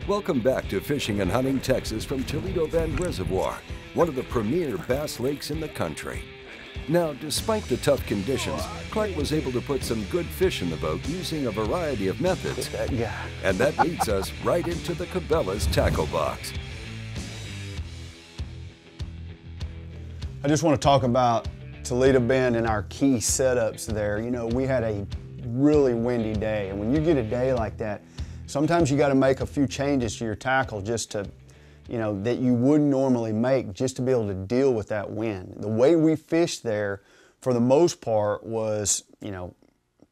Welcome back to Fishing and Hunting Texas from Toledo Bend Reservoir, one of the premier bass lakes in the country. Now, despite the tough conditions, Clark was able to put some good fish in the boat using a variety of methods. And that leads us right into the Cabela's tackle box. I just want to talk about Toledo Bend and our key setups there. You know, we had a really windy day, and when you get a day like that, sometimes you got to make a few changes to your tackle just to, you know, that you wouldn't normally make just to be able to deal with that wind. The way we fished there, for the most part, was, you know,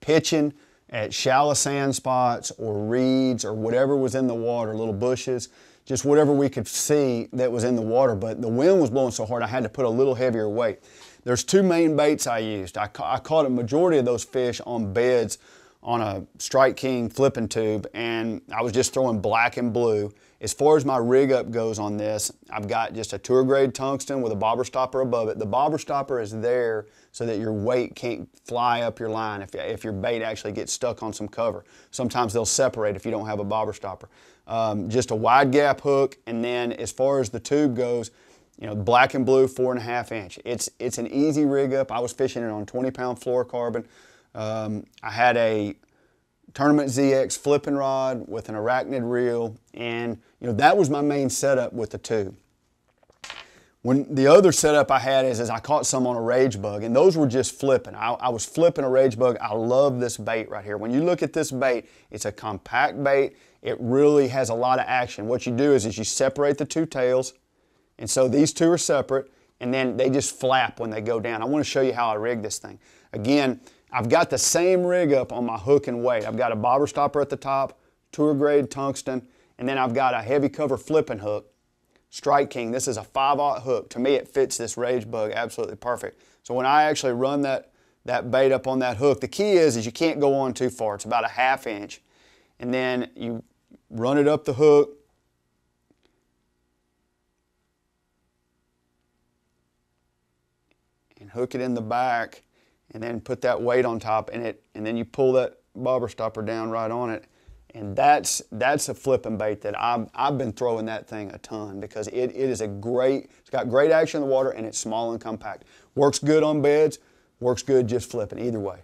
pitching at shallow sand spots or reeds or whatever was in the water, little bushes, just whatever we could see that was in the water. But the wind was blowing so hard I had to put a little heavier weight. There's two main baits I used. I caught a majority of those fish on beds on a Strike King flipping tube, and I was just throwing black and blue. As far as my rig up goes on this, I've got just a tour grade tungsten with a bobber stopper above it. The bobber stopper is there so that your weight can't fly up your line if your bait actually gets stuck on some cover. Sometimes they'll separate if you don't have a bobber stopper. Just a wide gap hook, and then as far as the tube goes, you know, black and blue 4.5 inch. It's an easy rig up. I was fishing it on 20-pound fluorocarbon. I had a Tournament ZX flipping rod with an arachnid reel, and you know, that was my main setup with the tube. When the other setup I had is I caught some on a rage bug, and those were just flipping. I was flipping a rage bug. I love this bait right here. When you look at this bait, it's a compact bait. It really has a lot of action. What you do is you separate the two tails, and so these two are separate, and then they just flap when they go down. I want to show you how I rig this thing. Again, I've got the same rig up on my hook and weight. I've got a bobber stopper at the top, tour grade tungsten, and then I've got a heavy cover flipping hook, Strike King. This is a 5/0 hook. To me, it fits this rage bug absolutely perfect. So when I actually run that bait up on that hook, the key is you can't go on too far. It's about a 1/2 inch. And then you run it up the hook, and hook it in the back, and then put that weight on top, and then you pull that bobber stopper down right on it, and that's a flipping bait that I've been throwing that thing a ton because it's got great action in the water, and it's small and compact. Works good on beds, works good just flipping, either way.